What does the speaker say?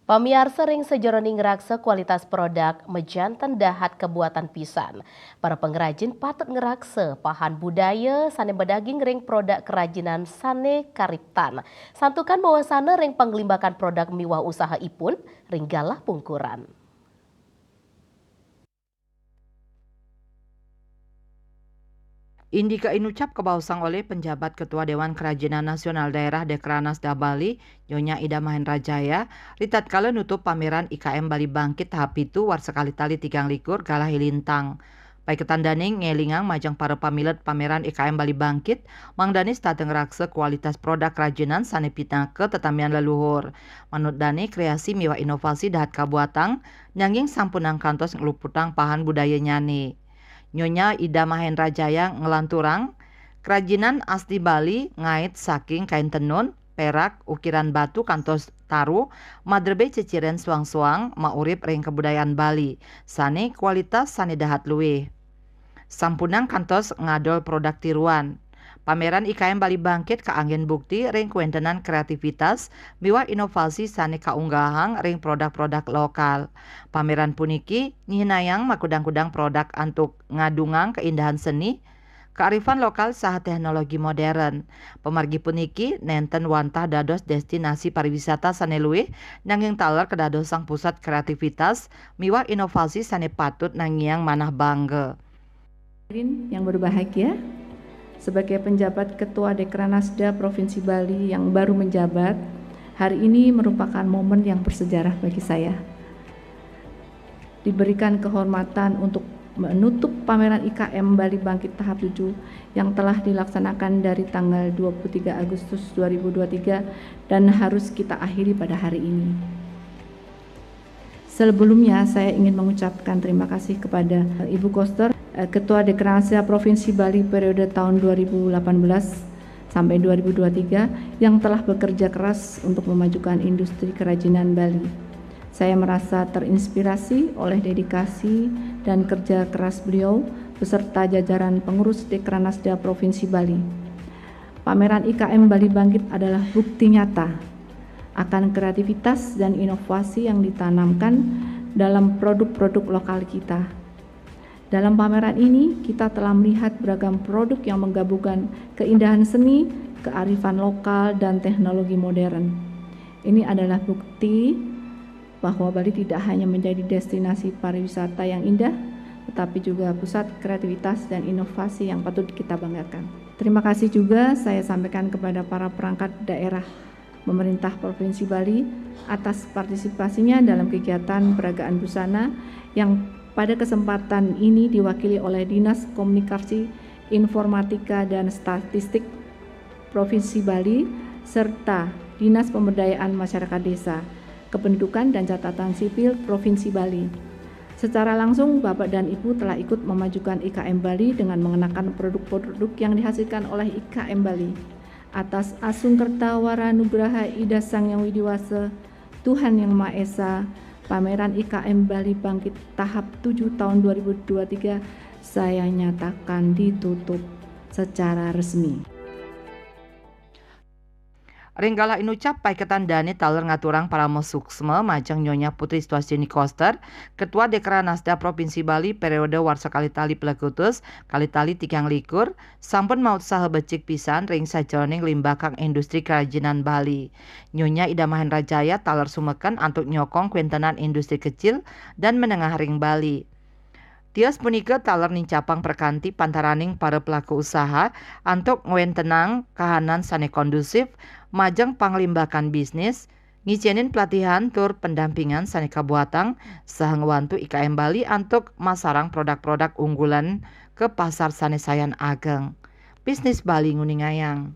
Pamiarsa ring sejroning ngraksa kualitas produk mejanten dahat kebuatan pisan. Para pengrajin patut ngeraksa pahan budaya sane bedaging ring produk kerajinan sane kariptan. Santukan bahwasana ring penglimbakan produk miwah usaha ipun ring galah pungkuran. Indika inucap kebausang oleh penjabat Ketua Dewan Kerajinan Nasional Daerah Dekranasda Bali, Nyonya Ida Mahendra Jaya, ritat kala nutup pameran IKM Bali Bangkit tahap itu war sekali tali tigang likur galah hilintang. Pai ketandaning ngelingang majang para pamilet pameran IKM Bali Bangkit, Mang Dani stateng rakse kualitas produk kerajinan sane ke tetamian leluhur. Manut Dani kreasi miwa inovasi dahat kabuatang, nyanging sampunang kantos ngeluputang pahan budaya nyane. Nyonya Ida Mahendra Jaya ngelanturang, kerajinan asli Bali ngait saking kain tenun, perak, ukiran batu kantos taru, madrebe ceciren suang-suang, maurip ring kebudayaan Bali, sane kualitas sane dahat luwih. Sampunang kantos ngadol produk tiruan. Pameran IKM Bali Bangkit kaanggen bukti ring kuentenan kreativitas miwah inovasi sane kaunggahang ring produk-produk lokal. Pameran puniki nyihinayang makudang-kudang produk antuk ngadungang keindahan seni, kearifan lokal saha teknologi modern. Pemargi puniki nenten wantah dados destinasi pariwisata sane luwih nanging taler kedadosang pusat kreativitas miwah inovasi sane patut nangiang manah bangga. Yang berbahagia, sebagai penjabat Ketua Dekranasda Provinsi Bali yang baru menjabat, hari ini merupakan momen yang bersejarah bagi saya. Diberikan kehormatan untuk menutup pameran IKM Bali Bangkit tahap 7 yang telah dilaksanakan dari tanggal 23 Agustus 2023 dan harus kita akhiri pada hari ini. Sebelumnya saya ingin mengucapkan terima kasih kepada Ibu Koster, Ketua Dekranasda Provinsi Bali periode tahun 2018 sampai 2023 yang telah bekerja keras untuk memajukan industri kerajinan Bali. Saya merasa terinspirasi oleh dedikasi dan kerja keras beliau beserta jajaran pengurus Dekranasda Provinsi Bali. Pameran IKM Bali Bangkit adalah bukti nyata akan kreativitas dan inovasi yang ditanamkan dalam produk-produk lokal kita. Dalam pameran ini, kita telah melihat beragam produk yang menggabungkan keindahan seni, kearifan lokal, dan teknologi modern. Ini adalah bukti bahwa Bali tidak hanya menjadi destinasi pariwisata yang indah, tetapi juga pusat kreativitas dan inovasi yang patut kita banggakan. Terima kasih juga saya sampaikan kepada para perangkat daerah pemerintah Provinsi Bali atas partisipasinya dalam kegiatan peragaan busana yang pada kesempatan ini diwakili oleh Dinas Komunikasi, Informatika dan Statistik Provinsi Bali serta Dinas Pemberdayaan Masyarakat Desa, Kependudukan dan Catatan Sipil Provinsi Bali. Secara langsung Bapak dan Ibu telah ikut memajukan IKM Bali dengan mengenakan produk-produk yang dihasilkan oleh IKM Bali. Atas Asungkerta Waranugraha Ida Sang Yang Widiwasa, Tuhan Yang Maha Esa, pameran IKM Bali Bangkit tahap 7 tahun 2023 saya nyatakan ditutup secara resmi. Ringgalah inucap pai ketandani taler ngaturang para musuksme majang Nyonya Putri Swastiani Koster, Ketua Dekranasda Provinsi Bali periode war sekali tali pelekutus kali tali tigang likur, sampun maut saha becik pisan ring sajroning limbakang industri kerajinan Bali. Nyonya Ida Mahendra Jaya taler sumekan antuk nyokong kuentenan industri kecil dan menengah ring Bali. Tias punika taler nincapang perkanti pantaraning para pelaku usaha antuk ngwentenang kahanan sane kondusif, majang panglimbakan bisnis, ngicienin pelatihan tur pendampingan sane kabuatang, saha ngwantu IKM Bali antuk masarang produk-produk unggulan ke pasar sane sayan ageng. Bisnis Bali nguningayang.